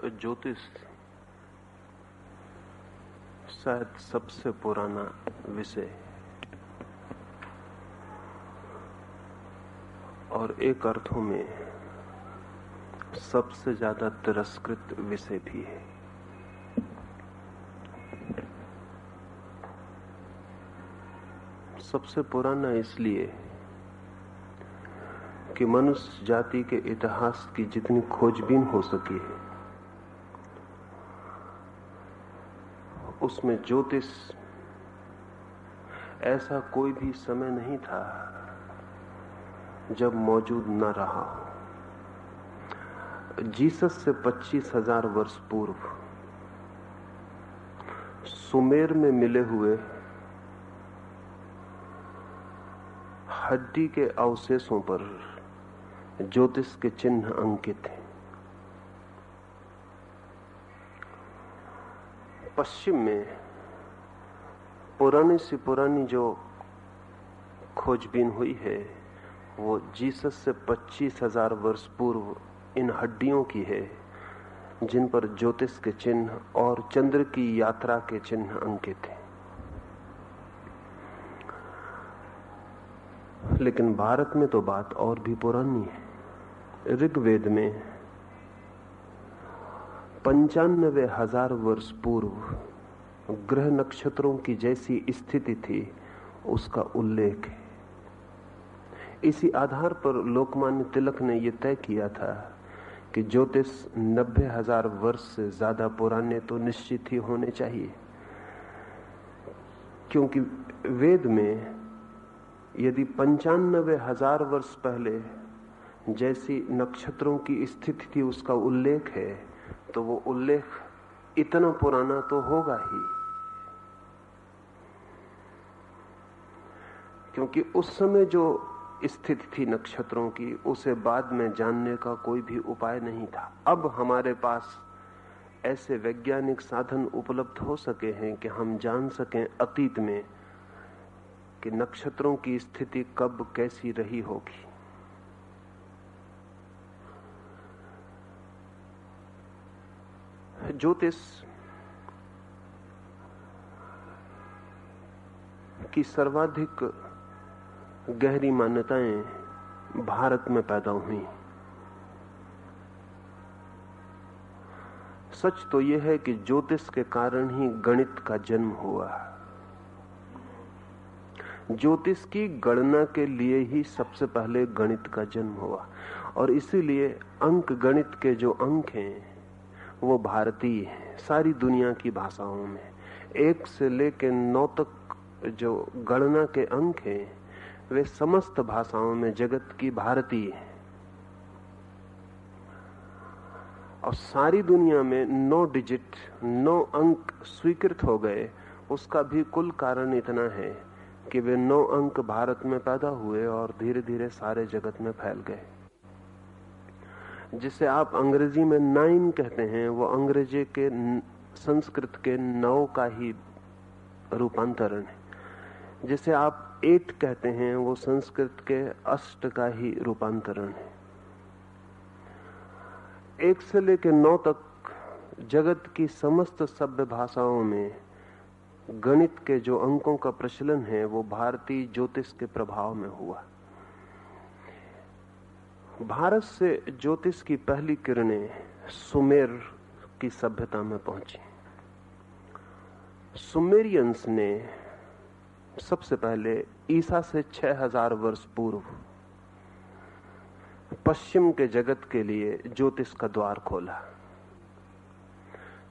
ज्योतिष शायद सबसे पुराना विषय और एक अर्थों में सबसे ज्यादा तिरस्कृत विषय भी है। सबसे पुराना इसलिए कि मनुष्य जाति के इतिहास की जितनी खोजबीन हो सकी है उसमें ज्योतिष ऐसा कोई भी समय नहीं था जब मौजूद न रहा हो। जीसस से 25,000 वर्ष पूर्व सुमेर में मिले हुए हड्डी के अवशेषों पर ज्योतिष के चिन्ह अंकित हैं। पश्चिम में पुरानी से पुरानी जो खोजबीन हुई है वो जीसस से 25,000 वर्ष पूर्व इन हड्डियों की है जिन पर ज्योतिष के चिन्ह और चंद्र की यात्रा के चिन्ह अंकित हैं। लेकिन भारत में तो बात और भी पुरानी है। ऋग्वेद में 95,000 वर्ष पूर्व ग्रह नक्षत्रों की जैसी स्थिति थी उसका उल्लेख है। इसी आधार पर लोकमान्य तिलक ने यह तय किया था कि ज्योतिष 90,000 वर्ष से ज्यादा पुराने तो निश्चित ही होने चाहिए, क्योंकि वेद में यदि 95,000 वर्ष पहले जैसी नक्षत्रों की स्थिति थी उसका उल्लेख है तो वो उल्लेख इतना पुराना तो होगा ही, क्योंकि उस समय जो स्थिति थी नक्षत्रों की उसे बाद में जानने का कोई भी उपाय नहीं था। अब हमारे पास ऐसे वैज्ञानिक साधन उपलब्ध हो सके हैं कि हम जान सकें अतीत में कि नक्षत्रों की स्थिति कब कैसी रही होगी। ज्योतिष की सर्वाधिक गहरी मान्यताएं भारत में पैदा हुई। सच तो यह है कि ज्योतिष के कारण ही गणित का जन्म हुआ। ज्योतिष की गणना के लिए ही सबसे पहले गणित का जन्म हुआ और इसीलिए अंक गणित के जो अंक हैं वो भारतीय हैं। सारी दुनिया की भाषाओं में 1 से लेकर 9 तक जो गणना के अंक हैं वे समस्त भाषाओं में जगत की भारतीय हैं और सारी दुनिया में 9 डिजिट 9 अंक स्वीकृत हो गए। उसका भी कुल कारण इतना है कि वे 9 अंक भारत में पैदा हुए और धीरे धीरे सारे जगत में फैल गए। जिसे आप अंग्रेजी में 9 कहते हैं वो अंग्रेजी के संस्कृत के 9 का ही रूपांतरण है। जिसे आप 8 कहते हैं वो संस्कृत के 8 का ही रूपांतरण है। 1 से लेकर 9 तक जगत की समस्त सभ्य भाषाओं में गणित के जो अंकों का प्रचलन है वो भारतीय ज्योतिष के प्रभाव में हुआ। भारत से ज्योतिष की पहली किरणें सुमेर की सभ्यता में पहुंची। सुमेरियंस ने सबसे पहले ईसा से 6,000 वर्ष पूर्व पश्चिम के जगत के लिए ज्योतिष का द्वार खोला।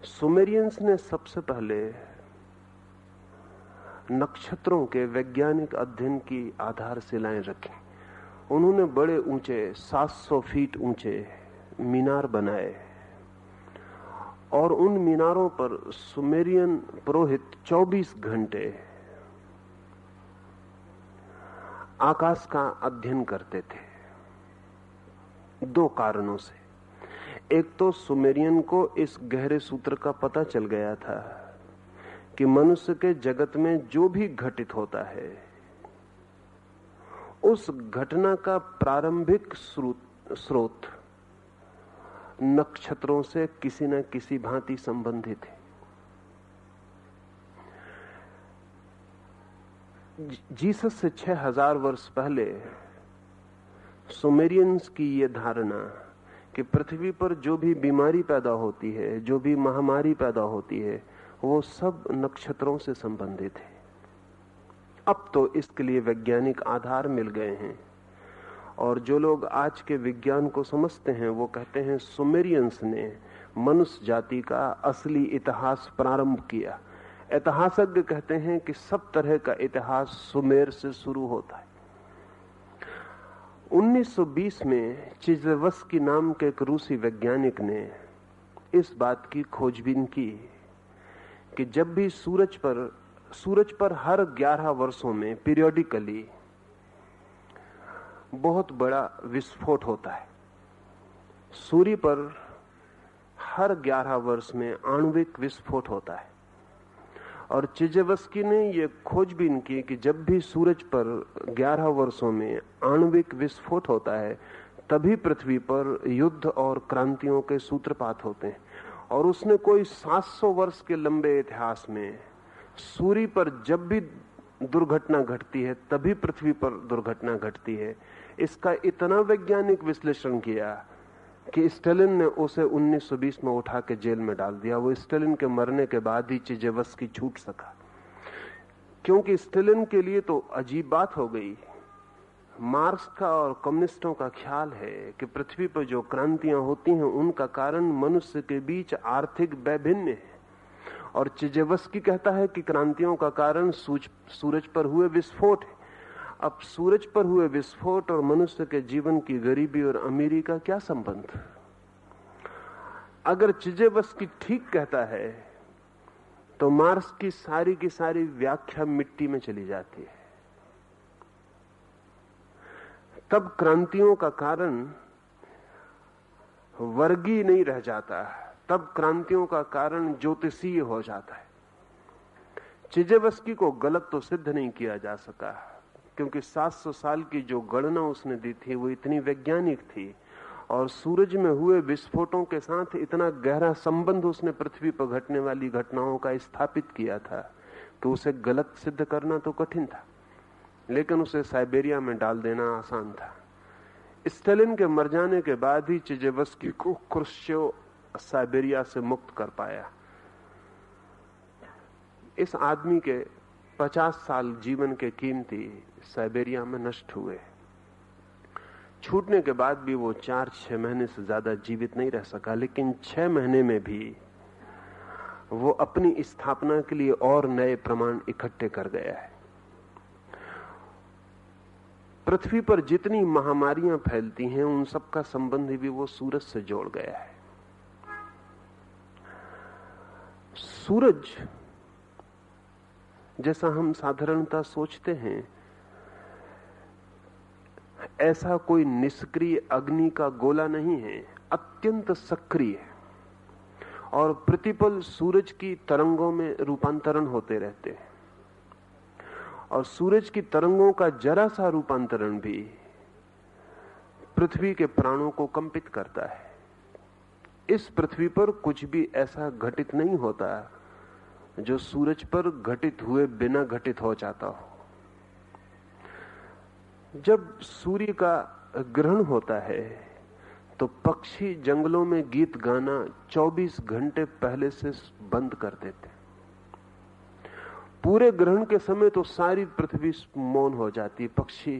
सुमेरियंस ने सबसे पहले नक्षत्रों के वैज्ञानिक अध्ययन की आधारशिलाएं रखी। उन्होंने बड़े ऊंचे 700 फीट ऊंचे मीनार बनाए और उन मीनारों पर सुमेरियन पुरोहित 24 घंटे आकाश का अध्ययन करते थे। 2 कारणों से। एक तो सुमेरियन को इस गहरे सूत्र का पता चल गया था कि मनुष्य के जगत में जो भी घटित होता है उस घटना का प्रारंभिक स्रोत नक्षत्रों से किसी न किसी भांति संबंधित है। जीसस से 6000 वर्ष पहले सुमेरियंस की यह धारणा कि पृथ्वी पर जो भी बीमारी पैदा होती है, जो भी महामारी पैदा होती है, वो सब नक्षत्रों से संबंधित है। अब तो इसके लिए वैज्ञानिक आधार मिल गए हैं, और जो लोग आज के विज्ञान को समझते हैं वो कहते हैं सुमेरियंस ने मनुष्य जाति का असली इतिहास प्रारंभ किया। इतिहासज्ञ कहते हैं कि सब तरह का इतिहास सुमेर से शुरू होता है। 1920 में चिज़ेवस्की नाम के एक रूसी वैज्ञानिक ने इस बात की खोजबीन की कि जब भी सूरज पर हर 11 वर्षों में पीरियोडिकली बहुत बड़ा विस्फोट होता है। सूर्य पर हर 11 वर्ष में आणविक विस्फोट होता है। और चिज़ेवस्की ने यह खोजबीन की कि जब भी सूरज पर 11 वर्षों में आणविक विस्फोट होता है, तभी पृथ्वी पर युद्ध और क्रांतियों के सूत्रपात होते हैं। और उसने कोई 700 वर्ष के लंबे इतिहास में सूर्य पर जब भी दुर्घटना घटती है, तभी पृथ्वी पर दुर्घटना घटती है, इसका इतना वैज्ञानिक विश्लेषण किया कि स्टालिन ने उसे 1920 में उठा के जेल में डाल दिया। वो स्टालिन के मरने के बाद ही चिज़ेवस्की छूट सका, क्योंकि स्टालिन के लिए तो अजीब बात हो गई। मार्क्स का और कम्युनिस्टों का ख्याल है कि पृथ्वी पर जो क्रांतियां होती हैं उनका कारण मनुष्य के बीच आर्थिक वैभिन्न है, और चिज़ेवस्की कहता है कि क्रांतियों का कारण सूरज पर हुए विस्फोट है। अब सूरज पर हुए विस्फोट और मनुष्य के जीवन की गरीबी और अमीरी का क्या संबंध? अगर चिज़ेवस्की ठीक कहता है तो मार्क्स की सारी व्याख्या मिट्टी में चली जाती है। तब क्रांतियों का कारण वर्गीय नहीं रह जाता, तब क्रांतियों का कारण ज्योतिषीय हो जाता है। चिज़ेवस्की को गलत तो सिद्ध नहीं किया जा सका, क्योंकि 700 साल की जो गणना उसने दी थी वो इतनी वैज्ञानिक थी, और सूरज में हुए विस्फोटों के साथ इतना गहरा संबंध उसने पृथ्वी पर घटने वाली घटनाओं का स्थापित किया था कि उसे गलत सिद्ध करना तो कठिन था, लेकिन उसे साइबेरिया में डाल देना आसान था। स्टालिन के मर जाने के बाद ही चिज़ेवस्की को क्रुश्चेव साइबेरिया से मुक्त कर पाया। इस आदमी के 50 साल जीवन के कीमती साइबेरिया में नष्ट हुए। छूटने के बाद भी वो 4-6 महीने से ज्यादा जीवित नहीं रह सका, लेकिन 6 महीने में भी वो अपनी स्थापना के लिए और नए प्रमाण इकट्ठे कर गया है। पृथ्वी पर जितनी महामारियां फैलती हैं उन सब का संबंध भी वो सूरज से जोड़ गया है। सूरज जैसा हम साधारणतः सोचते हैं, ऐसा कोई निष्क्रिय अग्नि का गोला नहीं है, अत्यंत सक्रिय है, और प्रतिपल सूरज की तरंगों में रूपांतरण होते रहते हैं, और सूरज की तरंगों का जरा सा रूपांतरण भी पृथ्वी के प्राणों को कंपित करता है। इस पृथ्वी पर कुछ भी ऐसा घटित नहीं होता जो सूरज पर घटित हुए बिना घटित हो जाता हो। जब सूर्य का ग्रहण होता है तो पक्षी जंगलों में गीत गाना 24 घंटे पहले से बंद कर देते। पूरे ग्रहण के समय तो सारी पृथ्वी मौन हो जाती, पक्षी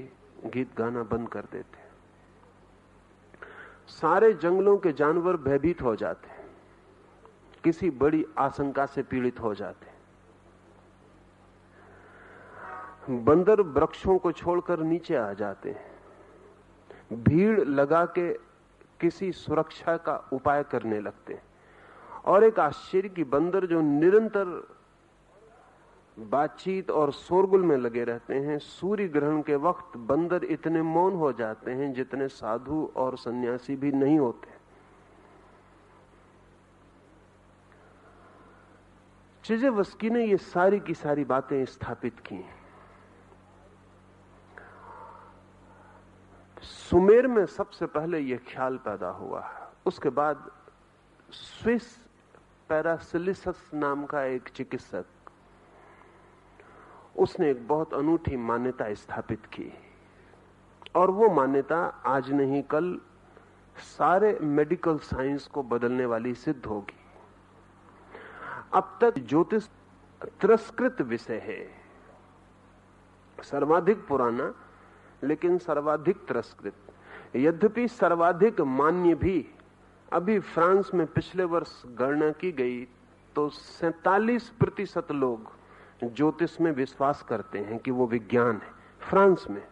गीत गाना बंद कर देते। सारे जंगलों के जानवर भयभीत हो जाते, किसी बड़ी आशंका से पीड़ित हो जाते। बंदर वृक्षों को छोड़कर नीचे आ जाते हैं, भीड़ लगा के किसी सुरक्षा का उपाय करने लगते हैं। और एक आश्चर्य की बंदर जो निरंतर बातचीत और शोरगुल में लगे रहते हैं, सूर्य ग्रहण के वक्त बंदर इतने मौन हो जाते हैं जितने साधु और सन्यासी भी नहीं होते। चिज़ेवस्की ने ये सारी की सारी बातें स्थापित की। सुमेर में सबसे पहले यह ख्याल पैदा हुआ, उसके बाद स्विस पैरासिलिसस नाम का एक चिकित्सक, उसने एक बहुत अनूठी मान्यता स्थापित की, और वो मान्यता आज नहीं कल सारे मेडिकल साइंस को बदलने वाली सिद्ध होगी। अब तक ज्योतिष तिरस्कृत विषय है, सर्वाधिक पुराना लेकिन सर्वाधिक तिरस्कृत, यद्यपि सर्वाधिक मान्य भी। अभी फ्रांस में पिछले वर्ष गणना की गई तो 47% लोग ज्योतिष में विश्वास करते हैं कि वो विज्ञान है, फ्रांस में।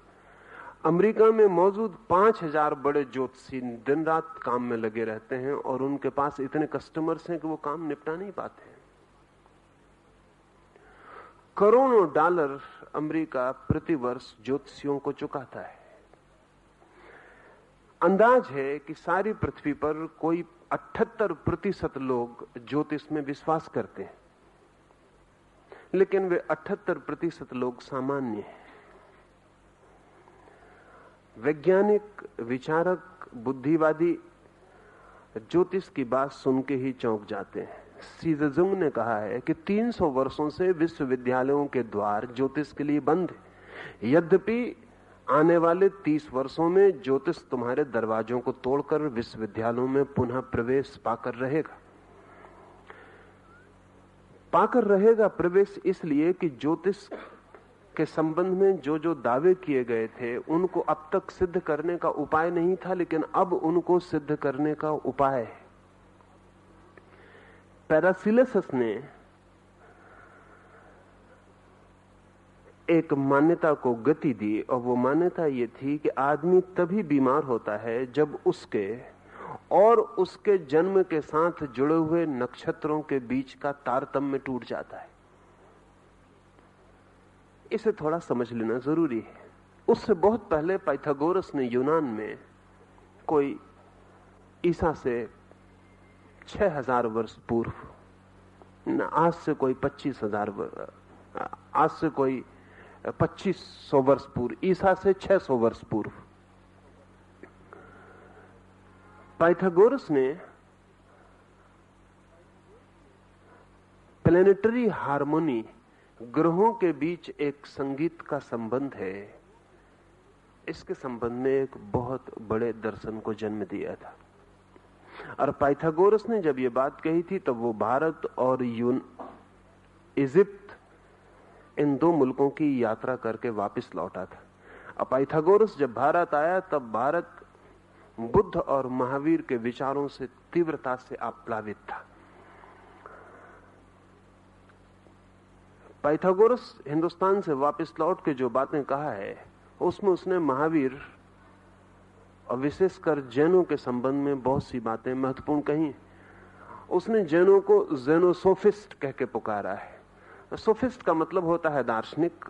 अमेरिका में मौजूद 5000 बड़े ज्योतिषी दिन रात काम में लगे रहते हैं और उनके पास इतने कस्टमर्स हैं कि वो काम निपटा नहीं पाते। करोड़ों डॉलर अमेरिका प्रतिवर्ष ज्योतिषियों को चुकाता है। अंदाज है कि सारी पृथ्वी पर कोई 78% लोग ज्योतिष में विश्वास करते हैं, लेकिन वे 78% लोग सामान्य हैं। वैज्ञानिक, विचारक, बुद्धिवादी ज्योतिष की बात सुन के ही चौंक जाते हैं। सी जुंग ने कहा है कि 300 वर्षों से विश्वविद्यालयों के द्वार ज्योतिष के लिए बंद है, यद्यपि आने वाले 30 वर्षों में ज्योतिष तुम्हारे दरवाजों को तोड़कर विश्वविद्यालयों में पुनः प्रवेश पाकर रहेगा प्रवेश, इसलिए कि ज्योतिष के संबंध में जो जो दावे किए गए थे उनको अब तक सिद्ध करने का उपाय नहीं था, लेकिन अब उनको सिद्ध करने का उपाय है। पैरासिलिसस ने एक मान्यता को गति दी, और वो मान्यता ये थी कि आदमी तभी बीमार होता है जब उसके और उसके जन्म के साथ जुड़े हुए नक्षत्रों के बीच का तारतम्य टूट जाता है। इसे थोड़ा समझ लेना जरूरी है। उससे बहुत पहले पाइथागोरस ने यूनान में कोई ईसा से 6000 वर्ष पूर्व, आज से कोई 2500 वर्ष पूर्व, ईसा से 600 वर्ष पूर्व, पाइथागोरस ने प्लेनेटरी हार्मोनी, ग्रहों के बीच एक संगीत का संबंध है, इसके संबंध में एक बहुत बड़े दर्शन को जन्म दिया था। और पाइथागोरस ने जब ये बात कही थी तब वो भारत और इजिप्ट, इन दो मुल्कों की यात्रा करके वापस लौटा था। अब पाइथागोरस जब भारत आया तब भारत बुद्ध और महावीर के विचारों से तीव्रता से आप्लावित था। पाइथागोरस हिंदुस्तान से वापस लौट के जो बातें कहा है उसमें उसने महावीर और विशेषकर जैनों के संबंध में बहुत सी बातें महत्वपूर्ण कही। उसने जैनों को जेनोसोफिस्ट कह के पुकारा है। सोफिस्ट का मतलब होता है दार्शनिक,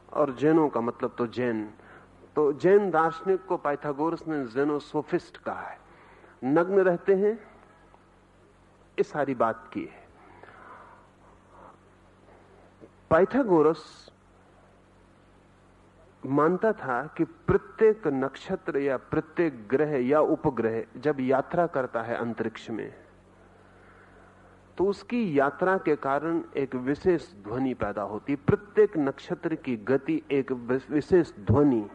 और जैनों का मतलब तो जैन। तो जैन दार्शनिक को पाइथागोरस ने जेनोसोफिस्ट कहा है। नग्न रहते हैं, इस सारी बात की है। पाइथागोरस मानता था कि प्रत्येक नक्षत्र या प्रत्येक ग्रह या उपग्रह जब यात्रा करता है अंतरिक्ष में, तो उसकी यात्रा के कारण एक विशेष ध्वनि पैदा होती। प्रत्येक नक्षत्र की गति एक विशेष ध्वनि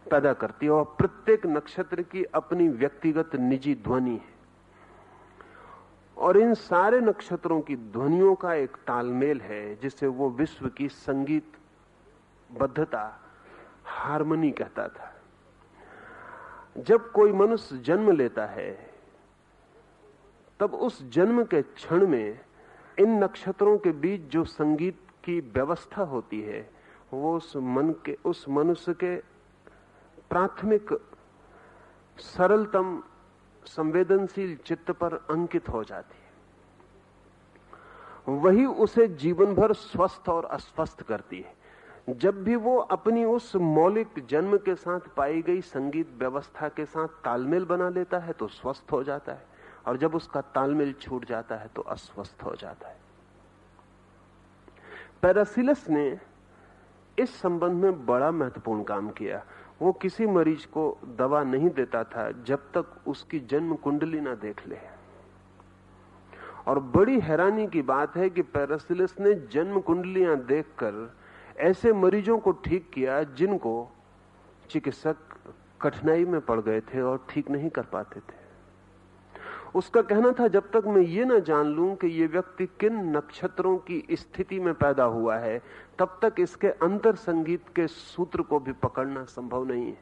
पैदा करती है, और प्रत्येक नक्षत्र की अपनी व्यक्तिगत निजी ध्वनि है, और इन सारे नक्षत्रों की ध्वनियों का एक तालमेल है जिसे वो विश्व की संगीत बद्धता, हार्मनी कहता था। जब कोई मनुष्य जन्म लेता है तब उस जन्म के क्षण में इन नक्षत्रों के बीच जो संगीत की व्यवस्था होती है वो उस मनुष्य के प्राथमिक सरलतम संवेदनशील चित्त पर अंकित हो जाती है। वही उसे जीवन भर स्वस्थ और अस्वस्थ करती है। जब भी वो अपनी उस मौलिक जन्म के साथ पाई गई संगीत व्यवस्था के साथ तालमेल बना लेता है तो स्वस्थ हो जाता है, और जब उसका तालमेल छूट जाता है तो अस्वस्थ हो जाता है। पैरासिलिस ने इस संबंध में बड़ा महत्वपूर्ण काम किया। वो किसी मरीज को दवा नहीं देता था जब तक उसकी जन्म कुंडली ना देख ले। और बड़ी हैरानी की बात है कि पैरासिलिस ने जन्म कुंडलियां देखकर ऐसे मरीजों को ठीक किया जिनको चिकित्सक कठिनाई में पड़ गए थे और ठीक नहीं कर पाते थे। उसका कहना था, जब तक मैं ये ना जान लूं कि ये व्यक्ति किन नक्षत्रों की स्थिति में पैदा हुआ है, तब तक इसके अंतर संगीत के सूत्र को भी पकड़ना संभव नहीं है।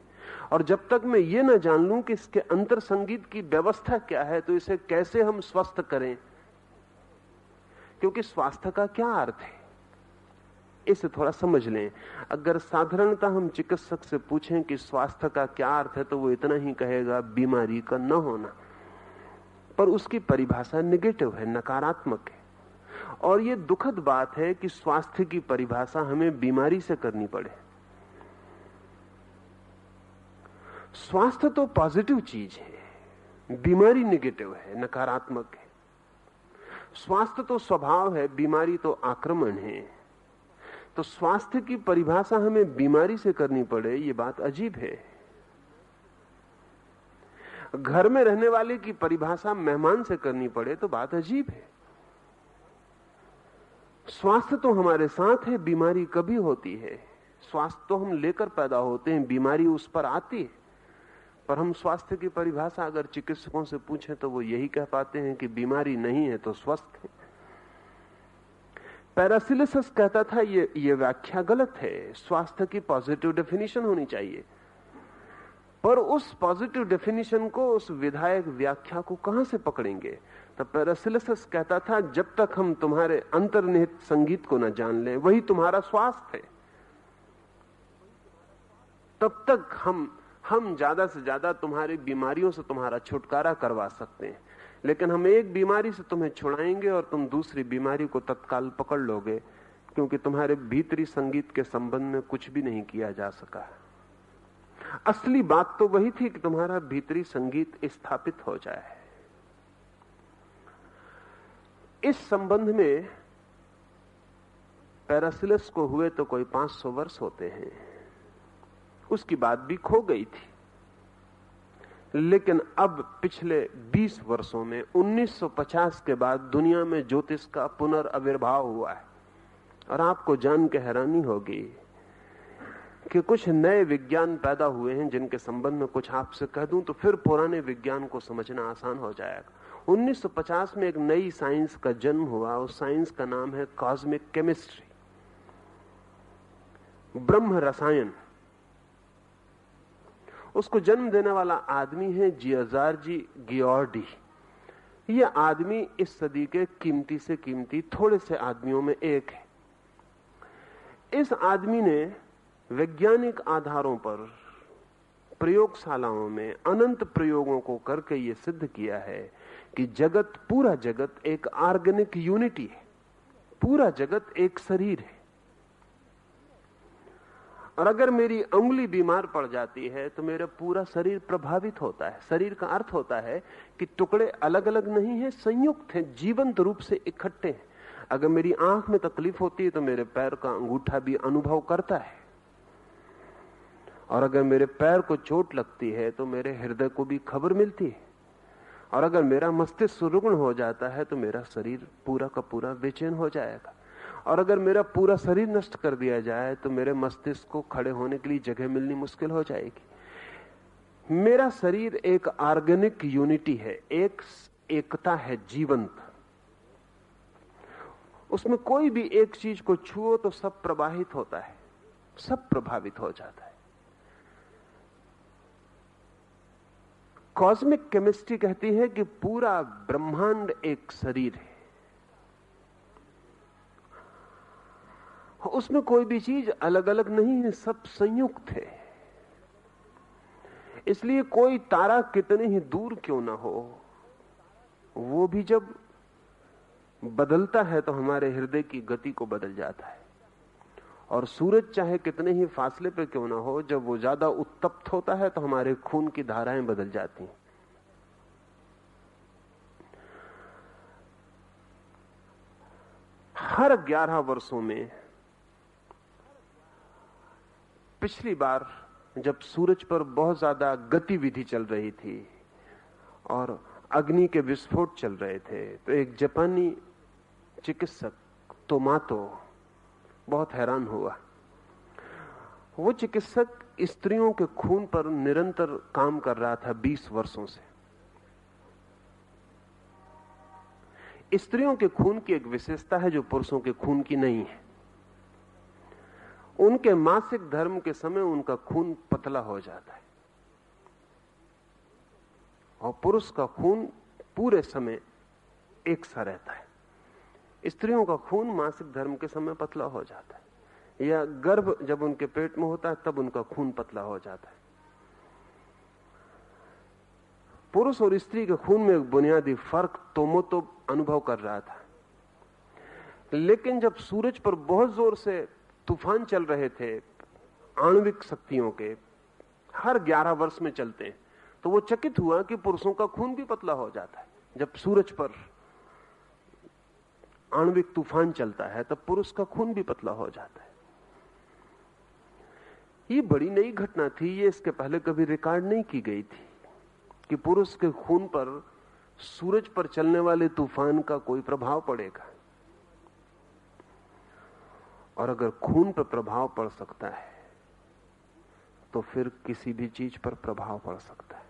और जब तक मैं ये ना जान लूं कि इसके अंतर संगीत की व्यवस्था क्या है, तो इसे कैसे हम स्वस्थ करें। क्योंकि स्वास्थ्य का क्या अर्थ है, इसे थोड़ा समझ लें। अगर साधारणतः हम चिकित्सक से पूछें कि स्वास्थ्य का क्या अर्थ है, तो वो इतना ही कहेगा, बीमारी का न होना। पर उसकी परिभाषा नेगेटिव है, नकारात्मक है। और ये दुखद बात है कि स्वास्थ्य की परिभाषा हमें बीमारी से करनी पड़े। स्वास्थ्य तो पॉजिटिव चीज है, बीमारी नेगेटिव है, नकारात्मक है। स्वास्थ्य तो स्वभाव है, बीमारी तो आक्रमण है। तो स्वास्थ्य की परिभाषा हमें बीमारी से करनी पड़े, ये बात अजीब है। घर में रहने वाले की परिभाषा मेहमान से करनी पड़े तो बात अजीब है। स्वास्थ्य तो हमारे साथ है, बीमारी कभी होती है। स्वास्थ्य तो हम लेकर पैदा होते हैं, बीमारी उस पर आती है। पर हम स्वास्थ्य की परिभाषा अगर चिकित्सकों से पूछें तो वो यही कह पाते हैं कि बीमारी नहीं है तो स्वस्थ है। पैरासिलिस कहता था ये व्याख्या गलत है, स्वास्थ्य की पॉजिटिव डेफिनेशन होनी चाहिए। पर उस पॉजिटिव डेफिनेशन को, उस विधायक व्याख्या को कहां से पकड़ेंगे। तब पैरासिलिस कहता था, जब तक हम तुम्हारे अंतर्निहित संगीत को न जान लें, वही तुम्हारा स्वास्थ्य है, तब तक हम ज्यादा से ज्यादा तुम्हारी बीमारियों से तुम्हारा छुटकारा करवा सकते हैं। लेकिन हम एक बीमारी से तुम्हें छुड़ाएंगे और तुम दूसरी बीमारी को तत्काल पकड़ लोगे, क्योंकि तुम्हारे भीतरी संगीत के संबंध में कुछ भी नहीं किया जा सका। असली बात तो वही थी कि तुम्हारा भीतरी संगीत स्थापित हो जाए। इस संबंध में पैरासिलिस को हुए तो कोई 500 वर्ष होते हैं। उसकी बात भी खो गई थी। लेकिन अब पिछले 20 वर्षों में 1950 के बाद दुनिया में ज्योतिष का पुनर्आविर्भाव हुआ है। और आपको जान के हैरानी होगी कि कुछ नए विज्ञान पैदा हुए हैं जिनके संबंध में कुछ आपसे कह दूं तो फिर पुराने विज्ञान को समझना आसान हो जाएगा। 1950 में एक नई साइंस का जन्म हुआ। उस साइंस का नाम है कॉस्मिक केमिस्ट्री, ब्रह्म रसायन। उसको जन्म देने वाला आदमी है जियोजार्जी गियोर्डी। यह आदमी इस सदी के कीमती से कीमती थोड़े से आदमियों में एक है। इस आदमी ने वैज्ञानिक आधारों पर प्रयोगशालाओं में अनंत प्रयोगों को करके यह सिद्ध किया है कि जगत, पूरा जगत एक ऑर्गेनिक यूनिटी है। पूरा जगत एक शरीर है। और अगर मेरी उंगली बीमार पड़ जाती है तो मेरा पूरा शरीर प्रभावित होता है। शरीर का अर्थ होता है कि टुकड़े अलग अलग नहीं है, संयुक्त हैं, जीवंत रूप से इकट्ठे हैं। अगर मेरी आंख में तकलीफ होती है तो मेरे पैर का अंगूठा भी अनुभव करता है। और अगर मेरे पैर को चोट लगती है तो मेरे हृदय को भी खबर मिलती है। और अगर मेरा मस्तिष्क रुग्ण हो जाता है तो मेरा शरीर पूरा का पूरा बेचैन हो जाएगा। और अगर मेरा पूरा शरीर नष्ट कर दिया जाए तो मेरे मस्तिष्क को खड़े होने के लिए जगह मिलनी मुश्किल हो जाएगी। मेरा शरीर एक ऑर्गेनिक यूनिटी है, एक एकता है, जीवंत। उसमें कोई भी एक चीज को छुओ तो सब प्रवाहित होता है, सब प्रभावित हो जाता है। कॉस्मिक केमिस्ट्री कहती है कि पूरा ब्रह्मांड एक शरीर है। उसमें कोई भी चीज अलग अलग नहीं है, सब संयुक्त है। इसलिए कोई तारा कितने ही दूर क्यों ना हो, वो भी जब बदलता है तो हमारे हृदय की गति को बदल जाता है। और सूरज चाहे कितने ही फासले पे क्यों ना हो, जब वो ज्यादा उत्तप्त होता है तो हमारे खून की धाराएं बदल जाती हैं। हर 11 वर्षों में, पिछली बार जब सूरज पर बहुत ज्यादा गतिविधि चल रही थी और अग्नि के विस्फोट चल रहे थे, तो एक जापानी चिकित्सक तोमातो बहुत हैरान हुआ। वो चिकित्सक स्त्रियों के खून पर निरंतर काम कर रहा था 20 वर्षों से। स्त्रियों के खून की एक विशेषता है जो पुरुषों के खून की नहीं है। उनके मासिक धर्म के समय उनका खून पतला हो जाता है और पुरुष का खून पूरे समय एक सा रहता है। स्त्रियों का खून मासिक धर्म के समय पतला हो जाता है, या गर्भ जब उनके पेट में होता है तब उनका खून पतला हो जाता है। पुरुष और स्त्री के खून में एक बुनियादी फर्क तोमोतो अनुभव कर रहा था। लेकिन जब सूरज पर बहुत जोर से तूफान चल रहे थे आणविक शक्तियों के, हर 11 वर्ष में चलते हैं, तो वो चकित हुआ कि पुरुषों का खून भी पतला हो जाता है। जब सूरज पर आणविक तूफान चलता है तब पुरुष का खून भी पतला हो जाता है। ये बड़ी नई घटना थी, ये इसके पहले कभी रिकॉर्ड नहीं की गई थी कि पुरुष के खून पर सूरज पर चलने वाले तूफान का कोई प्रभाव पड़ेगा। और अगर खून पर प्रभाव पड़ सकता है तो फिर किसी भी चीज पर प्रभाव पड़ सकता है।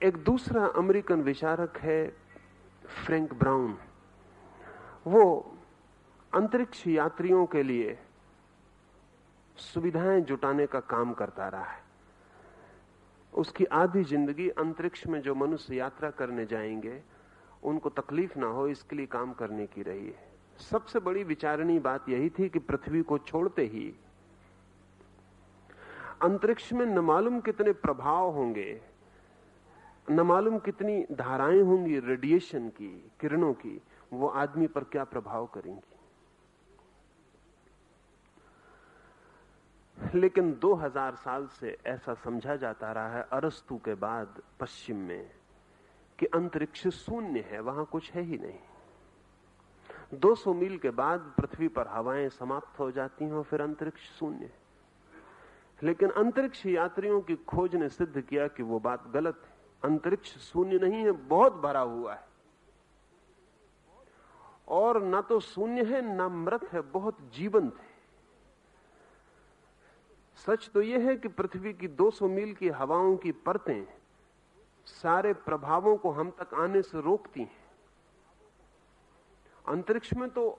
एक दूसरा अमेरिकन विचारक है फ्रैंक ब्राउन। वो अंतरिक्ष यात्रियों के लिए सुविधाएं जुटाने का काम करता रहा है। उसकी आधी जिंदगी अंतरिक्ष में जो मनुष्य यात्रा करने जाएंगे उनको तकलीफ ना हो इसके लिए काम करने की रही है। सबसे बड़ी विचारणीय बात यही थी कि पृथ्वी को छोड़ते ही अंतरिक्ष में न मालूम कितने प्रभाव होंगे, न मालूम कितनी धाराएं होंगी रेडिएशन की, किरणों की, वो आदमी पर क्या प्रभाव करेंगी। लेकिन 2000 साल से ऐसा समझा जाता रहा है अरस्तु के बाद पश्चिम में कि अंतरिक्ष शून्य है, वहां कुछ है ही नहीं। 200 मील के बाद पृथ्वी पर हवाएं समाप्त हो जाती हैं और फिर अंतरिक्ष शून्य है। लेकिन अंतरिक्ष यात्रियों की खोज ने सिद्ध किया कि वो बात गलत है। अंतरिक्ष शून्य नहीं है, बहुत भरा हुआ है। और ना तो शून्य है ना मृत है, बहुत जीवंत है। सच तो यह है कि पृथ्वी की 200 मील की हवाओं की परतें सारे प्रभावों को हम तक आने से रोकती हैं। अंतरिक्ष में तो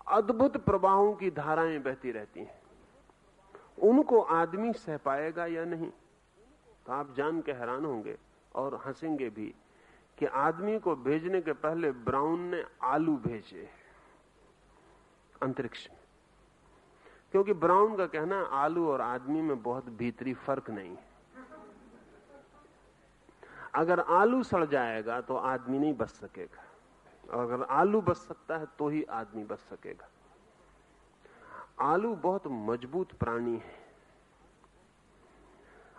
अद्भुत प्रवाहों की धाराएं बहती रहती हैं। उनको आदमी सह पाएगा या नहीं, तो आप जान के हैरान होंगे और हंसेंगे भी कि आदमी को भेजने के पहले ब्राउन ने आलू भेजे अंतरिक्ष में, क्योंकि ब्राउन का कहना है आलू और आदमी में बहुत भीतरी फर्क नहीं है। अगर आलू सड़ जाएगा तो आदमी नहीं बच सकेगा, और अगर आलू बच सकता है तो ही आदमी बच सकेगा। आलू बहुत मजबूत प्राणी है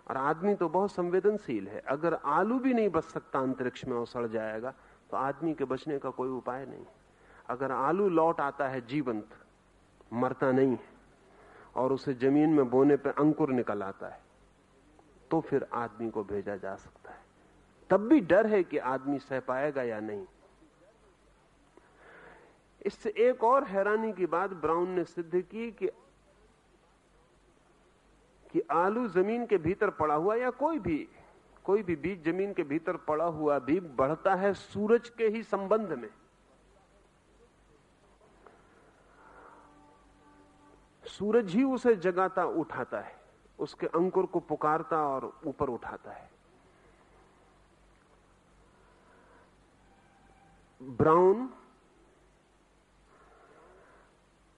और आदमी तो बहुत संवेदनशील है। अगर आलू भी नहीं बच सकता अंतरिक्ष में और सड़ जाएगा तो आदमी के बचने का कोई उपाय नहीं। अगर आलू लौट आता है जीवंत, मरता नहीं है, और उसे जमीन में बोने पे अंकुर निकल आता है, तो फिर आदमी को भेजा जा सकता है। तब भी डर है कि आदमी सह पाएगा या नहीं। इससे एक और हैरानी की बात ब्राउन ने सिद्ध की कि आलू जमीन के भीतर पड़ा हुआ या कोई भी बीज जमीन के भीतर पड़ा हुआ भी बढ़ता है सूरज के ही संबंध में। सूरज ही उसे जगाता उठाता है, उसके अंकुर को पुकारता और ऊपर उठाता है। ब्राउन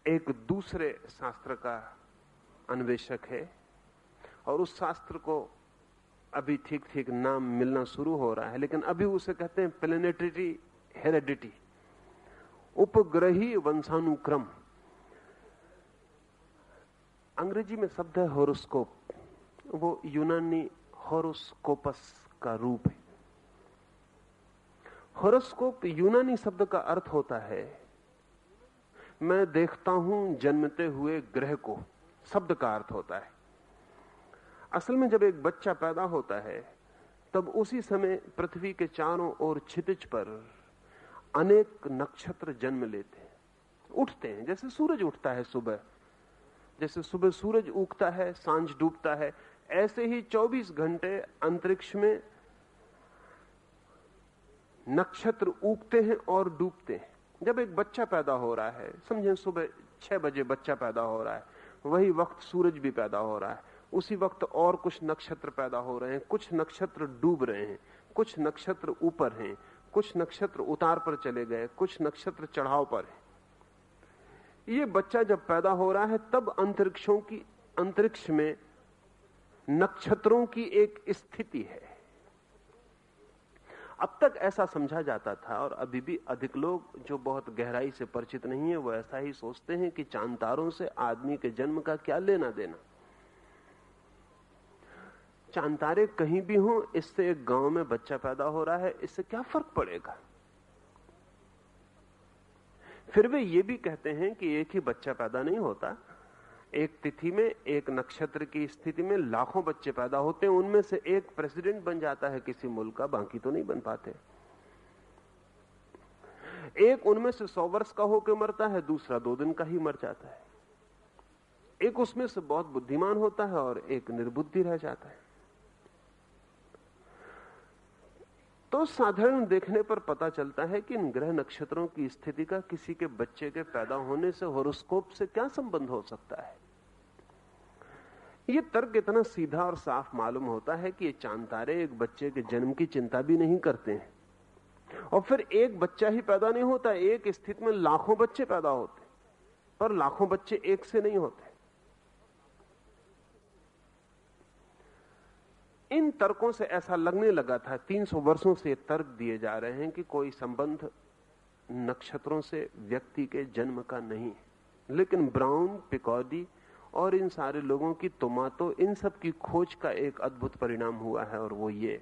एक दूसरे शास्त्र का अन्वेषक है और उस शास्त्र को अभी ठीक ठीक नाम मिलना शुरू हो रहा है, लेकिन अभी उसे कहते हैं प्लेनेटरी हेरेडिटी, उपग्रही वंशानुक्रम। अंग्रेजी में शब्द है होरोस्कोप, वो यूनानी होरोस्कोपस का रूप है। होरोस्कोप यूनानी शब्द का अर्थ होता है मैं देखता हूं जन्मते हुए ग्रह को, शब्द का अर्थ होता है। असल में जब एक बच्चा पैदा होता है तब उसी समय पृथ्वी के चारों ओर क्षितिज पर अनेक नक्षत्र जन्म लेते हैं, उठते हैं। जैसे सूरज उठता है सुबह, जैसे सुबह सूरज उगता है, सांझ डूबता है, ऐसे ही 24 घंटे अंतरिक्ष में नक्षत्र उगते हैं और डूबते हैं। जब एक बच्चा पैदा हो रहा है, समझें सुबह 6 बजे बच्चा पैदा हो रहा है, वही वक्त सूरज भी पैदा हो रहा है, उसी वक्त और कुछ नक्षत्र पैदा हो रहे हैं, कुछ नक्षत्र डूब रहे हैं, कुछ नक्षत्र ऊपर हैं, कुछ नक्षत्र उतार पर चले गए, कुछ नक्षत्र चढ़ाव पर हैं। ये बच्चा जब पैदा हो रहा है तब अंतरिक्ष में नक्षत्रों की एक स्थिति है। अब तक ऐसा समझा जाता था, और अभी भी अधिक लोग जो बहुत गहराई से परिचित नहीं है वो ऐसा ही सोचते हैं कि चांद तारों से आदमी के जन्म का क्या लेना देना। चांद तारे कहीं भी हों, इससे एक गांव में बच्चा पैदा हो रहा है, इससे क्या फर्क पड़ेगा। फिर वे ये भी कहते हैं कि एक ही बच्चा पैदा नहीं होता, एक तिथि में एक नक्षत्र की स्थिति में लाखों बच्चे पैदा होते हैं, उनमें से एक प्रेसिडेंट बन जाता है किसी मुल्क का, बाकी तो नहीं बन पाते। एक उनमें से 100 वर्ष का होकर मरता है, दूसरा 2 दिन का ही मर जाता है। एक उसमें से बहुत बुद्धिमान होता है और एक निर्बुद्धि रह जाता है। तो साधारण देखने पर पता चलता है कि इन ग्रह नक्षत्रों की स्थिति का किसी के बच्चे के पैदा होने से, होरोस्कोप से क्या संबंध हो सकता है। यह तर्क इतना सीधा और साफ मालूम होता है कि ये चांद तारे एक बच्चे के जन्म की चिंता भी नहीं करते हैं। और फिर एक बच्चा ही पैदा नहीं होता, एक स्थिति में लाखों बच्चे पैदा होते, पर लाखों बच्चे एक से नहीं होते। इन तर्कों से ऐसा लगने लगा था, 300 वर्षों से तर्क दिए जा रहे हैं कि कोई संबंध नक्षत्रों से व्यक्ति के जन्म का नहीं है। लेकिन ब्राउन, पिकॉडी और इन सारे लोगों की तो इन सब की खोज का एक अद्भुत परिणाम हुआ है, और वो ये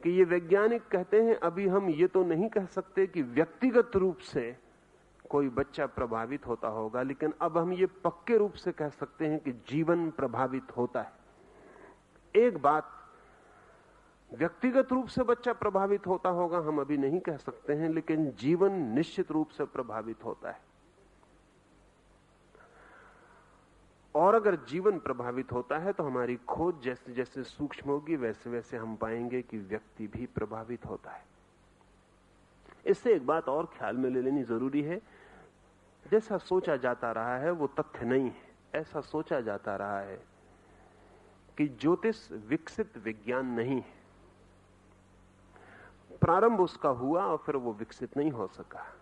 कि ये वैज्ञानिक कहते हैं अभी हम ये तो नहीं कह सकते कि व्यक्तिगत रूप से कोई बच्चा प्रभावित होता होगा, लेकिन अब हम ये पक्के रूप से कह सकते हैं कि जीवन प्रभावित होता है। एक बात, व्यक्तिगत रूप से बच्चा प्रभावित होता होगा हम अभी नहीं कह सकते हैं, लेकिन जीवन निश्चित रूप से प्रभावित होता है। और अगर जीवन प्रभावित होता है तो हमारी खोज जैसे जैसे सूक्ष्म होगी वैसे वैसे हम पाएंगे कि व्यक्ति भी प्रभावित होता है। इससे एक बात और ख्याल में ले लेनी जरूरी है, जैसा सोचा जाता रहा है वो तथ्य नहीं है। ऐसा सोचा जाता रहा है कि ज्योतिष विकसित विज्ञान नहीं है, प्रारंभ उसका हुआ और फिर वो विकसित नहीं हो सका।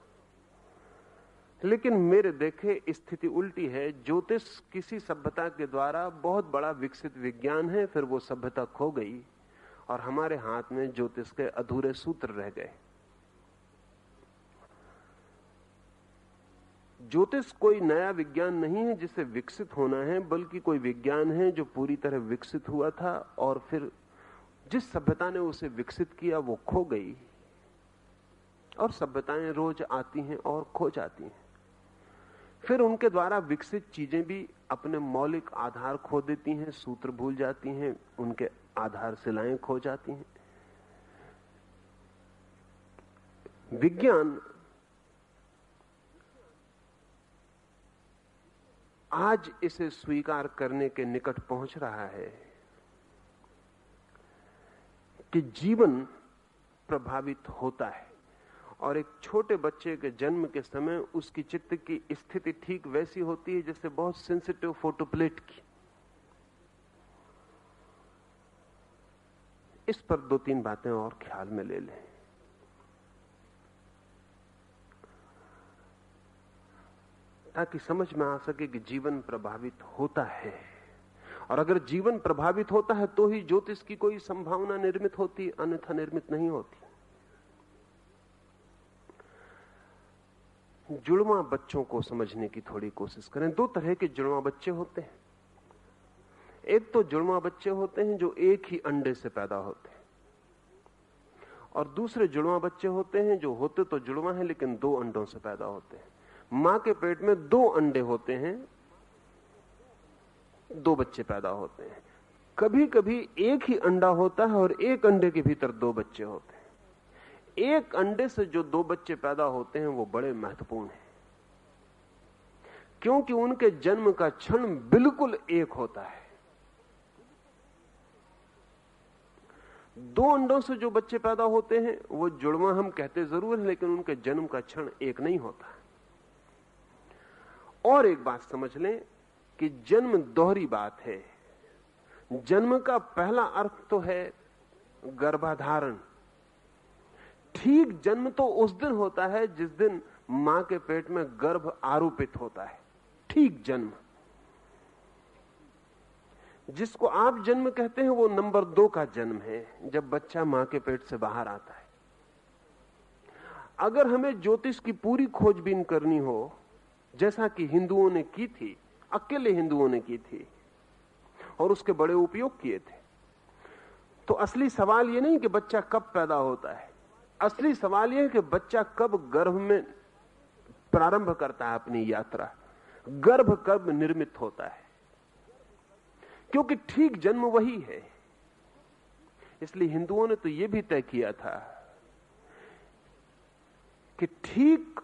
लेकिन मेरे देखे स्थिति उल्टी है। ज्योतिष किसी सभ्यता के द्वारा बहुत बड़ा विकसित विज्ञान है, फिर वो सभ्यता खो गई और हमारे हाथ में ज्योतिष के अधूरे सूत्र रह गए। ज्योतिष कोई नया विज्ञान नहीं है जिसे विकसित होना है, बल्कि कोई विज्ञान है जो पूरी तरह विकसित हुआ था और फिर जिस सभ्यता ने उसे विकसित किया वो खो गई, और सभ्यताएं रोज आती हैं और खो जाती हैं। फिर उनके द्वारा विकसित चीजें भी अपने मौलिक आधार खो देती हैं, सूत्र भूल जाती हैं, उनके आधारशिलाएं खो जाती हैं। विज्ञान आज इसे स्वीकार करने के निकट पहुंच रहा है कि जीवन प्रभावित होता है, और एक छोटे बच्चे के जन्म के समय उसकी चित्त की स्थिति ठीक वैसी होती है जैसे बहुत सेंसिटिव फोटोप्लेट की। इस पर 2-3 बातें और ख्याल में ले लें। ताकि समझ में आ सके कि जीवन प्रभावित होता है, और अगर जीवन प्रभावित होता है तो ही ज्योतिष की कोई संभावना निर्मित होती, अन्यथा निर्मित नहीं होती। जुड़वा बच्चों को समझने की थोड़ी कोशिश करें। 2 तरह के जुड़वा बच्चे होते हैं। एक तो जुड़वा बच्चे होते हैं जो एक ही अंडे से पैदा होते हैं, और दूसरे जुड़वा बच्चे होते हैं जो होते तो जुड़वा हैं लेकिन 2 अंडों से पैदा होते हैं। मां के पेट में 2 अंडे होते हैं, 2 बच्चे पैदा होते हैं। कभी कभी एक ही अंडा होता है और एक अंडे के भीतर 2 बच्चे होते हैं। एक अंडे से जो 2 बच्चे पैदा होते हैं वो बड़े महत्वपूर्ण हैं, क्योंकि उनके जन्म का क्षण बिल्कुल एक होता है। 2 अंडों से जो बच्चे पैदा होते हैं वो जुड़वा हम कहते जरूर हैं, लेकिन उनके जन्म का क्षण एक नहीं होता। और एक बात समझ लें कि जन्म दोहरी बात है। जन्म का पहला अर्थ तो है गर्भाधारण। ठीक जन्म तो उस दिन होता है जिस दिन मां के पेट में गर्भ आरोपित होता है। ठीक जन्म, जिसको आप जन्म कहते हैं, वो नंबर 2 का जन्म है, जब बच्चा मां के पेट से बाहर आता है। अगर हमें ज्योतिष की पूरी खोजबीन करनी हो, जैसा कि हिंदुओं ने की थी, अकेले हिंदुओं ने की थी और उसके बड़े उपयोग किए थे, तो असली सवाल यह नहीं कि बच्चा कब पैदा होता है। असली सवाल यह है कि बच्चा कब गर्भ में प्रारंभ करता है अपनी यात्रा, गर्भ कब निर्मित होता है, क्योंकि ठीक जन्म वही है। इसलिए हिंदुओं ने तो यह भी तय किया था कि ठीक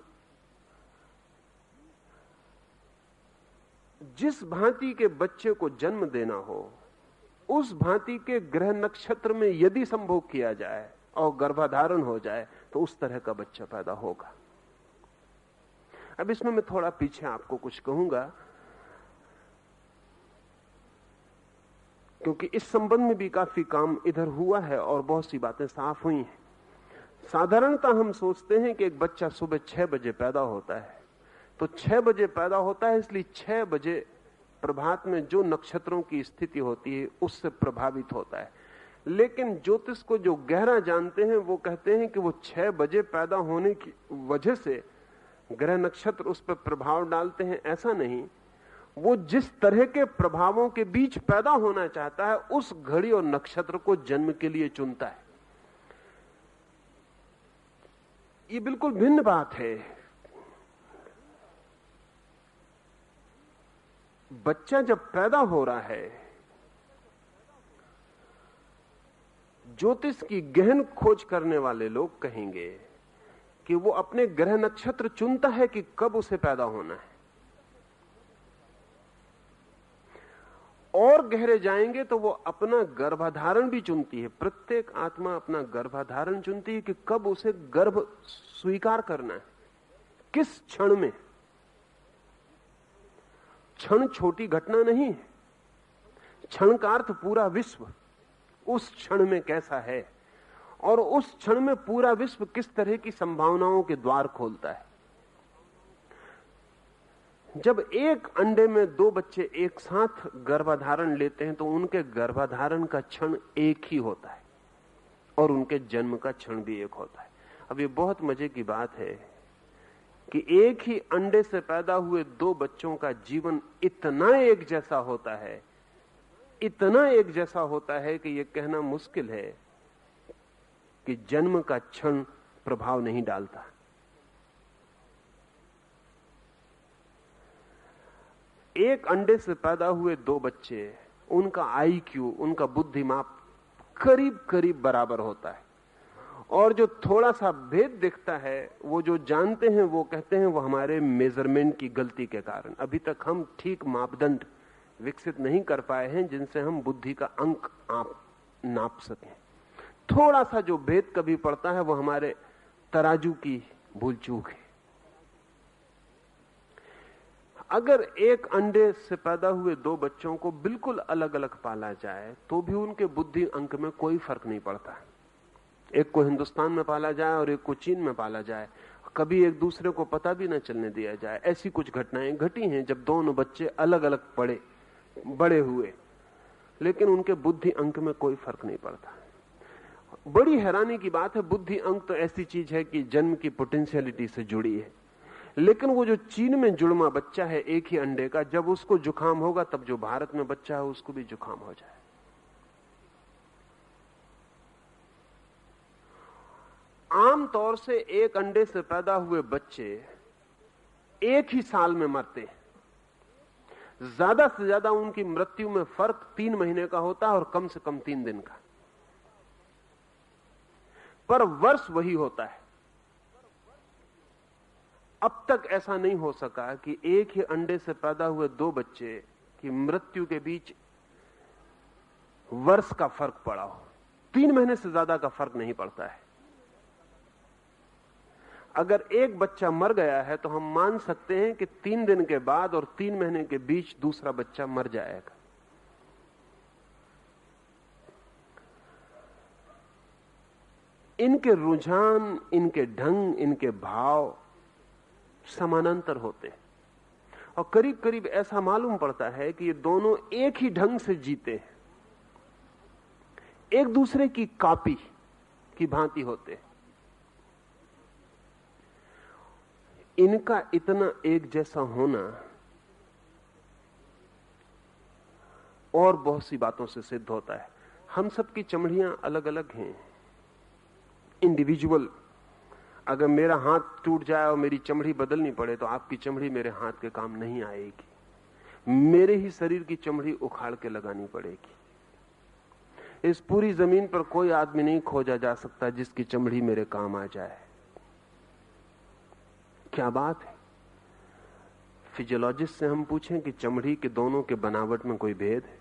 जिस भांति के बच्चे को जन्म देना हो, उस भांति के ग्रह नक्षत्र में यदि संभोग किया जाए और गर्भाधारण हो जाए तो उस तरह का बच्चा पैदा होगा। अब इसमें मैं थोड़ा पीछे आपको कुछ कहूंगा, क्योंकि इस संबंध में भी काफी काम इधर हुआ है और बहुत सी बातें साफ हुई हैं। साधारणतः हम सोचते हैं कि एक बच्चा सुबह 6 बजे पैदा होता है, तो 6 बजे पैदा होता है इसलिए 6 बजे प्रभात में जो नक्षत्रों की स्थिति होती है उससे प्रभावित होता है। लेकिन ज्योतिष को जो गहरा जानते हैं वो कहते हैं कि वो 6 बजे पैदा होने की वजह से ग्रह नक्षत्र उस पर प्रभाव डालते हैं, ऐसा नहीं। वो जिस तरह के प्रभावों के बीच पैदा होना चाहता है उस घड़ी और नक्षत्र को जन्म के लिए चुनता है। ये बिल्कुल भिन्न बात है। बच्चा जब पैदा हो रहा है, ज्योतिष की गहन खोज करने वाले लोग कहेंगे कि वो अपने ग्रह नक्षत्र चुनता है कि कब उसे पैदा होना है। और गहरे जाएंगे तो वो अपना गर्भाधारण भी चुनती है। प्रत्येक आत्मा अपना गर्भाधारण चुनती है कि कब उसे गर्भ स्वीकार करना है, किस क्षण में। क्षण छोटी घटना नहीं है, क्षण का अर्थ पूरा विश्व उस क्षण में कैसा है और उस क्षण में पूरा विश्व किस तरह की संभावनाओं के द्वार खोलता है। जब एक अंडे में 2 बच्चे एक साथ गर्भाधारण लेते हैं तो उनके गर्भाधारण का क्षण एक ही होता है और उनके जन्म का क्षण भी एक होता है। अब ये बहुत मजे की बात है कि एक ही अंडे से पैदा हुए 2 बच्चों का जीवन इतना एक जैसा होता है, इतना एक जैसा होता है कि यह कहना मुश्किल है कि जन्म का क्षण प्रभाव नहीं डालता। एक अंडे से पैदा हुए 2 बच्चे, उनका आईक्यू, उनका बुद्धिमाप करीब करीब बराबर होता है। और जो थोड़ा सा भेद दिखता है, वो जो जानते हैं वो कहते हैं वो हमारे मेजरमेंट की गलती के कारण। अभी तक हम ठीक मापदंड विकसित नहीं कर पाए हैं जिनसे हम बुद्धि का अंक नाप सकें। थोड़ा सा जो भेद कभी पड़ता है वो हमारे तराजू की भूल चूक है। अगर एक अंडे से पैदा हुए 2 बच्चों को बिल्कुल अलग अलग पाला जाए तो भी उनके बुद्धि अंक में कोई फर्क नहीं पड़ता। एक को हिंदुस्तान में पाला जाए और एक को चीन में पाला जाए, कभी एक दूसरे को पता भी न चलने दिया जाए। ऐसी कुछ घटनाएं घटी हैं जब दोनों बच्चे अलग अलग बड़े हुए, लेकिन उनके बुद्धि अंक में कोई फर्क नहीं पड़ता। बड़ी हैरानी की बात है, बुद्धि अंक तो ऐसी चीज है कि जन्म की पोटेंशियलिटी से जुड़ी है, लेकिन वो जो चीन में जुड़वा बच्चा है एक ही अंडे का, जब उसको जुकाम होगा तब जो भारत में बच्चा है उसको भी जुकाम हो जाए। आमतौर से एक अंडे से पैदा हुए बच्चे एक ही साल में मरते हैं। ज्यादा से ज्यादा उनकी मृत्यु में फर्क 3 महीने का होता है और कम से कम 3 दिन का, पर वर्ष वही होता है। अब तक ऐसा नहीं हो सका कि एक ही अंडे से पैदा हुए 2 बच्चे की मृत्यु के बीच वर्ष का फर्क पड़ा हो। 3 महीने से ज्यादा का फर्क नहीं पड़ता है। अगर एक बच्चा मर गया है तो हम मान सकते हैं कि 3 दिन के बाद और 3 महीने के बीच दूसरा बच्चा मर जाएगा। इनके रुझान, इनके ढंग, इनके भाव समानांतर होते हैं और करीब करीब ऐसा मालूम पड़ता है कि ये दोनों एक ही ढंग से जीते हैं, एक दूसरे की कॉपी की भांति होते हैं। इनका इतना एक जैसा होना और बहुत सी बातों से सिद्ध होता है। हम सबकी चमड़ियां अलग अलग हैं, इंडिविजुअल। अगर मेरा हाथ टूट जाए और मेरी चमड़ी बदलनी पड़े तो आपकी चमड़ी मेरे हाथ के काम नहीं आएगी, मेरे ही शरीर की चमड़ी उखाड़ के लगानी पड़ेगी। इस पूरी जमीन पर कोई आदमी नहीं खोजा जा सकता जिसकी चमड़ी मेरे काम आ जाए। क्या बात है। फिजियोलॉजिस्ट से हम पूछें कि चमड़ी के दोनों के बनावट में कोई भेद है,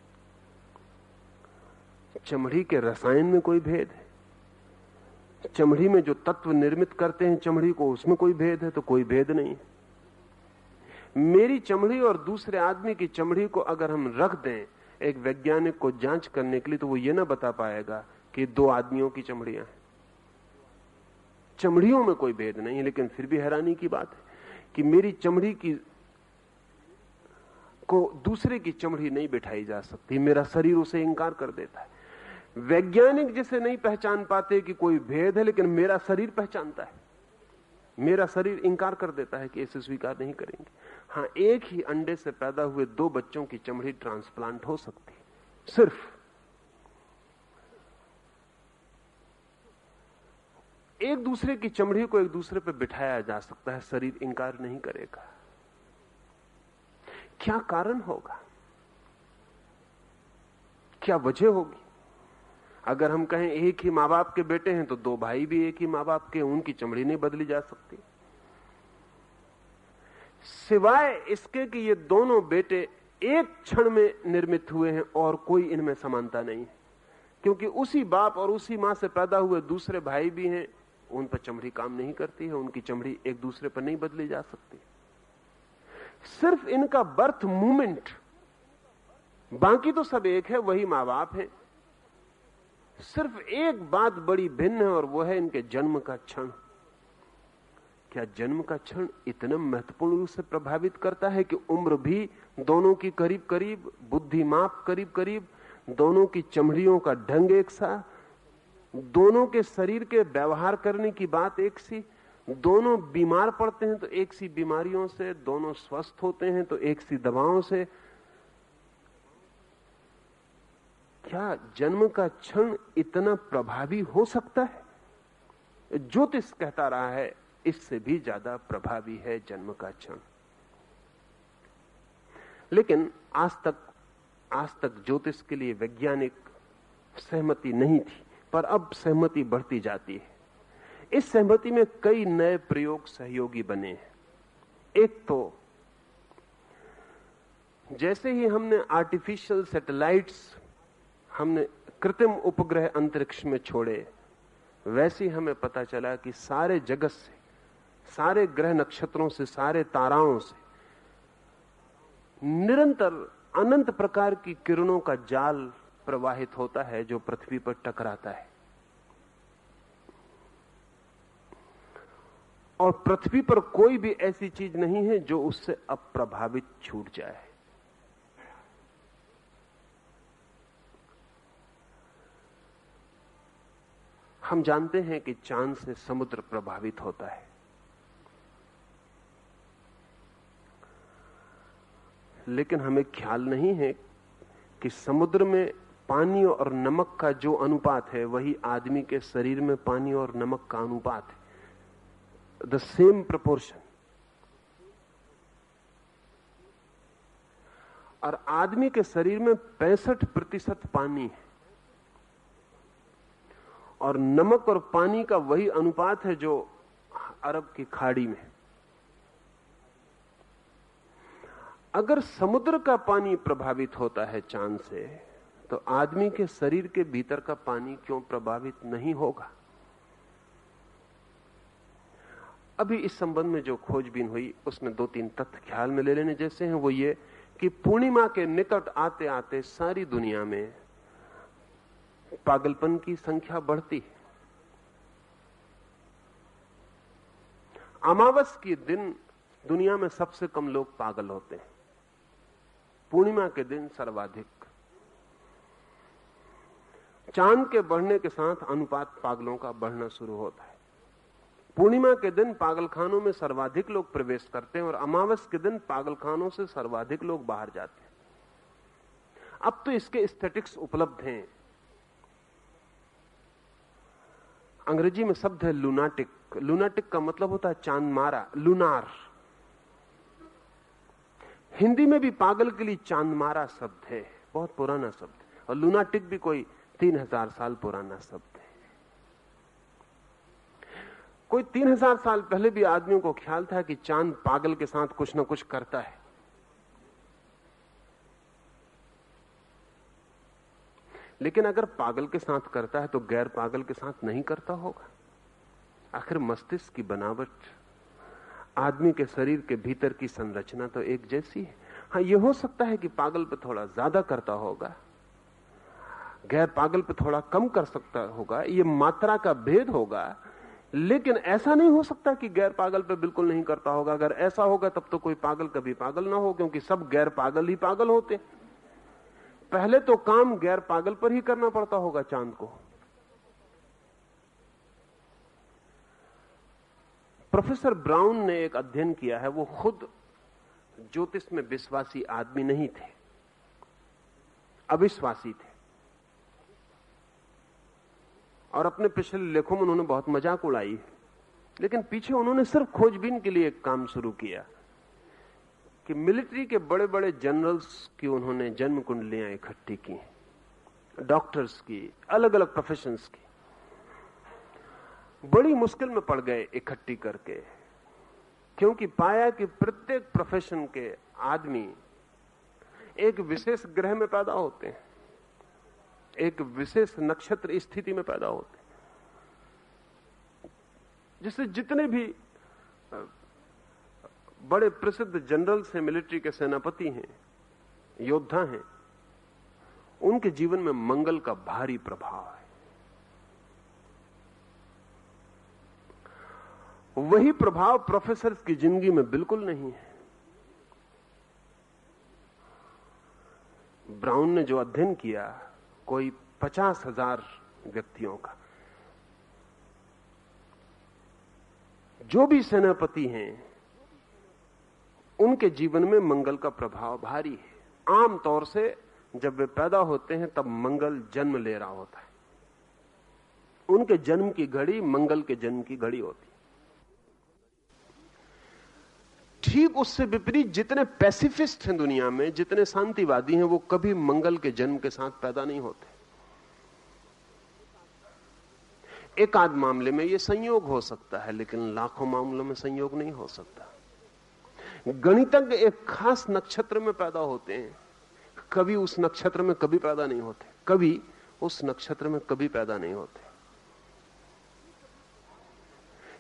चमड़ी के रसायन में कोई भेद है, चमड़ी में जो तत्व निर्मित करते हैं चमड़ी को, उसमें कोई भेद है? तो कोई भेद नहीं है। मेरी चमड़ी और दूसरे आदमी की चमड़ी को अगर हम रख दें एक वैज्ञानिक को जांच करने के लिए, तो वो ये ना बता पाएगा कि 2 आदमियों की चमड़ियां हैं। चमड़ियों में कोई भेद नहीं है, लेकिन फिर भी हैरानी की बात है कि मेरी चमड़ी की को दूसरे की चमड़ी नहीं बिठाई जा सकती, मेरा शरीर उसे इंकार कर देता है। वैज्ञानिक जिसे नहीं पहचान पाते कि कोई भेद है, लेकिन मेरा शरीर पहचानता है, मेरा शरीर इंकार कर देता है कि इसे स्वीकार नहीं करेंगे। हां, एक ही अंडे से पैदा हुए 2 बच्चों की चमड़ी ट्रांसप्लांट हो सकती है, सिर्फ एक दूसरे की चमड़ी को एक दूसरे पर बिठाया जा सकता है, शरीर इंकार नहीं करेगा। क्या कारण होगा, क्या वजह होगी? अगर हम कहें एक ही मां बाप के बेटे हैं तो 2 भाई भी एक ही मां बाप के, उनकी चमड़ी नहीं बदली जा सकती, सिवाय इसके कि ये दोनों बेटे एक क्षण में निर्मित हुए हैं और कोई इनमें समानता नहीं है। क्योंकि उसी बाप और उसी मां से पैदा हुए दूसरे भाई भी हैं, उन पर चमड़ी काम नहीं करती है, उनकी चमड़ी एक दूसरे पर नहीं बदली जा सकती। सिर्फ इनका बर्थ मूवमेंट, बाकी तो सब एक है, वही मां बाप है। सिर्फ एक बात बड़ी भिन्न है और वो है इनके जन्म का क्षण। क्या जन्म का क्षण इतना महत्वपूर्ण रूप से प्रभावित करता है कि उम्र भी दोनों की करीब करीब, बुद्धि माप करीब करीब, दोनों की चमड़ियों का ढंग एक सा, दोनों के शरीर के व्यवहार करने की बात एक सी, दोनों बीमार पड़ते हैं तो एक सी बीमारियों से, दोनों स्वस्थ होते हैं तो एक सी दवाओं से। क्या जन्म का क्षण इतना प्रभावी हो सकता है? ज्योतिष कहता रहा है इससे भी ज्यादा प्रभावी है जन्म का क्षण। लेकिन आज तक ज्योतिष के लिए वैज्ञानिक सहमति नहीं थी, पर अब सहमति बढ़ती जाती है। इस सहमति में कई नए प्रयोग सहयोगी बने हैं। एक तो जैसे ही हमने आर्टिफिशियल सैटेलाइट्स, हमने कृत्रिम उपग्रह अंतरिक्ष में छोड़े, वैसे ही हमें पता चला कि सारे जगत से, सारे ग्रह नक्षत्रों से, सारे ताराओं से निरंतर अनंत प्रकार की किरणों का जाल प्रवाहित होता है जो पृथ्वी पर टकराता है। और पृथ्वी पर कोई भी ऐसी चीज नहीं है जो उससे अप्रभावित छूट जाए। हम जानते हैं कि चांद से समुद्र प्रभावित होता है, लेकिन हमें ख्याल नहीं है कि समुद्र में पानी और नमक का जो अनुपात है वही आदमी के शरीर में पानी और नमक का अनुपात है, द सेम प्रोपोर्शन। और आदमी के शरीर में 65% पानी है, और नमक और पानी का वही अनुपात है जो अरब की खाड़ी में। अगर समुद्र का पानी प्रभावित होता है चांद से, तो आदमी के शरीर के भीतर का पानी क्यों प्रभावित नहीं होगा? अभी इस संबंध में जो खोजबीन हुई उसमें 2-3 तथ्य ख्याल में ले लेने जैसे हैं। वो ये कि पूर्णिमा के निकट आते आते सारी दुनिया में पागलपन की संख्या बढ़ती है। अमावस के दिन दुनिया में सबसे कम लोग पागल होते हैं, पूर्णिमा के दिन सर्वाधिक। चांद के बढ़ने के साथ अनुपात पागलों का बढ़ना शुरू होता है। पूर्णिमा के दिन पागलखानों में सर्वाधिक लोग प्रवेश करते हैं और अमावस के दिन पागलखानों से सर्वाधिक लोग बाहर जाते हैं। अब तो इसके स्टैटिस्टिक्स उपलब्ध हैं। अंग्रेजी में शब्द है लूनाटिक। लूनाटिक का मतलब होता है चांद मारा, लूनार। हिंदी में भी पागल के लिए चांद मारा शब्द है, बहुत पुराना शब्द है। और लूनाटिक भी कोई 3000 साल पुराना शब्द है। कोई 3000 साल पहले भी आदमियों को ख्याल था कि चांद पागल के साथ कुछ ना कुछ करता है। लेकिन अगर पागल के साथ करता है तो गैर पागल के साथ नहीं करता होगा? आखिर मस्तिष्क की बनावट, आदमी के शरीर के भीतर की संरचना तो एक जैसी है। हाँ, यह हो सकता है कि पागल पे थोड़ा ज्यादा करता होगा, गैर पागल पे थोड़ा कम कर सकता होगा, ये मात्रा का भेद होगा। लेकिन ऐसा नहीं हो सकता कि गैर पागल पे बिल्कुल नहीं करता होगा। अगर ऐसा होगा तब तो कोई पागल कभी पागल ना हो, क्योंकि सब गैर पागल ही पागल होते। पहले तो काम गैर पागल पर ही करना पड़ता होगा चांद को। प्रोफेसर ब्राउन ने एक अध्ययन किया है। वो खुद ज्योतिष में विश्वासी आदमी नहीं थे, अविश्वासी थे, और अपने पिछले लेखों में उन्होंने बहुत मजाक उड़ाई। लेकिन पीछे उन्होंने सिर्फ खोजबीन के लिए एक काम शुरू किया कि मिलिट्री के बड़े बड़े जनरल्स की उन्होंने जन्म कुंडलियां इकट्ठी की, डॉक्टर्स की, अलग अलग प्रोफेशंस की। बड़ी मुश्किल में पड़ गए इकट्ठी करके, क्योंकि पाया कि प्रत्येक प्रोफेशन के आदमी एक विशेष ग्रह में पैदा होते हैं, एक विशेष नक्षत्र स्थिति में पैदा होते हैं। जिससे जितने भी बड़े प्रसिद्ध जनरल्स हैं, मिलिट्री के सेनापति हैं, योद्धा हैं, उनके जीवन में मंगल का भारी प्रभाव है। वही प्रभाव प्रोफेसर की जिंदगी में बिल्कुल नहीं है। ब्राउन ने जो अध्ययन किया, कोई 50,000 व्यक्तियों का, जो भी सेनापति हैं, उनके जीवन में मंगल का प्रभाव भारी है। आमतौर से जब वे पैदा होते हैं तब मंगल जन्म ले रहा होता है। उनके जन्म की घड़ी मंगल के जन्म की घड़ी होती है। ठीक उससे विपरीत जितने पैसिफिस्ट हैं दुनिया में, जितने शांतिवादी हैं, वो कभी मंगल के जन्म के साथ पैदा नहीं होते। एक आध मामले में यह संयोग हो सकता है, लेकिन लाखों मामलों में संयोग नहीं हो सकता। गणितज्ञ एक खास नक्षत्र में पैदा होते हैं, कभी उस नक्षत्र में कभी पैदा नहीं होते, कभी उस नक्षत्र में कभी पैदा नहीं होते।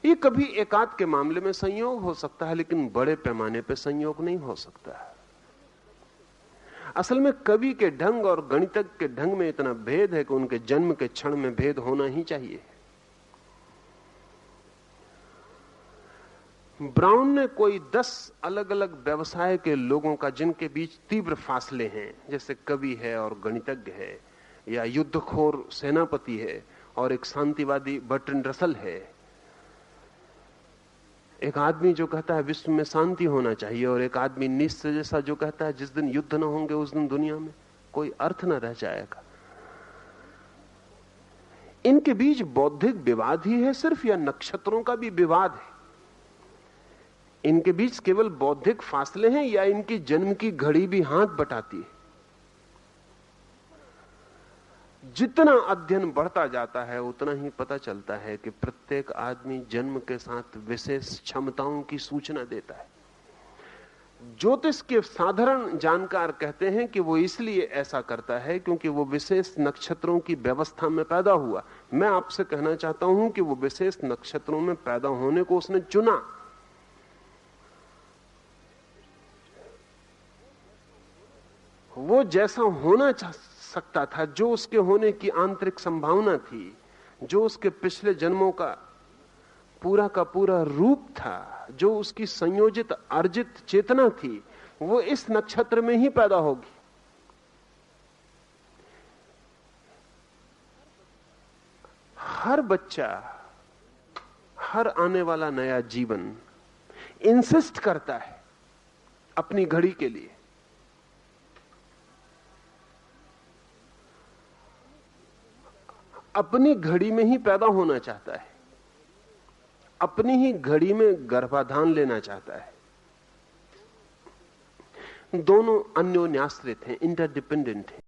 ये कभी एकाध के मामले में संयोग हो सकता है, लेकिन बड़े पैमाने पर संयोग नहीं हो सकता है। असल में कवि के ढंग और गणितज्ञ के ढंग में इतना भेद है कि उनके जन्म के क्षण में भेद होना ही चाहिए। ब्राउन ने कोई 10 अलग अलग व्यवसाय के लोगों का, जिनके बीच तीव्र फासले हैं, जैसे कवि है और गणितज्ञ है, या युद्धखोर सेनापति है और एक शांतिवादी बर्ट्रैंड रसल है, एक आदमी जो कहता है विश्व में शांति होना चाहिए, और एक आदमी नीत्शे जैसा जो कहता है जिस दिन युद्ध न होंगे उस दिन दुनिया में कोई अर्थ न रह जाएगा। इनके बीच बौद्धिक विवाद ही है सिर्फ, या नक्षत्रों का भी विवाद है? इनके बीच केवल बौद्धिक फासले हैं या इनकी जन्म की घड़ी भी हाथ बटाती है? जितना अध्ययन बढ़ता जाता है उतना ही पता चलता है कि प्रत्येक आदमी जन्म के साथ विशेष क्षमताओं की सूचना देता है। ज्योतिष के साधारण जानकार कहते हैं कि वो इसलिए ऐसा करता है क्योंकि वो विशेष नक्षत्रों की व्यवस्था में पैदा हुआ। मैं आपसे कहना चाहता हूं कि वो विशेष नक्षत्रों में पैदा होने को उसने चुना। वो जैसा होना चाह सकता था, जो उसके होने की आंतरिक संभावना थी, जो उसके पिछले जन्मों का पूरा रूप था, जो उसकी संयोजित अर्जित चेतना थी, वो इस नक्षत्र में ही पैदा होगी। हर बच्चा, हर आने वाला नया जीवन इंसिस्ट करता है अपनी घड़ी के लिए। अपनी घड़ी में ही पैदा होना चाहता है, अपनी ही घड़ी में गर्भाधान लेना चाहता है। दोनों अन्योन्याश्रित हैं, इंटरडिपेंडेंट हैं।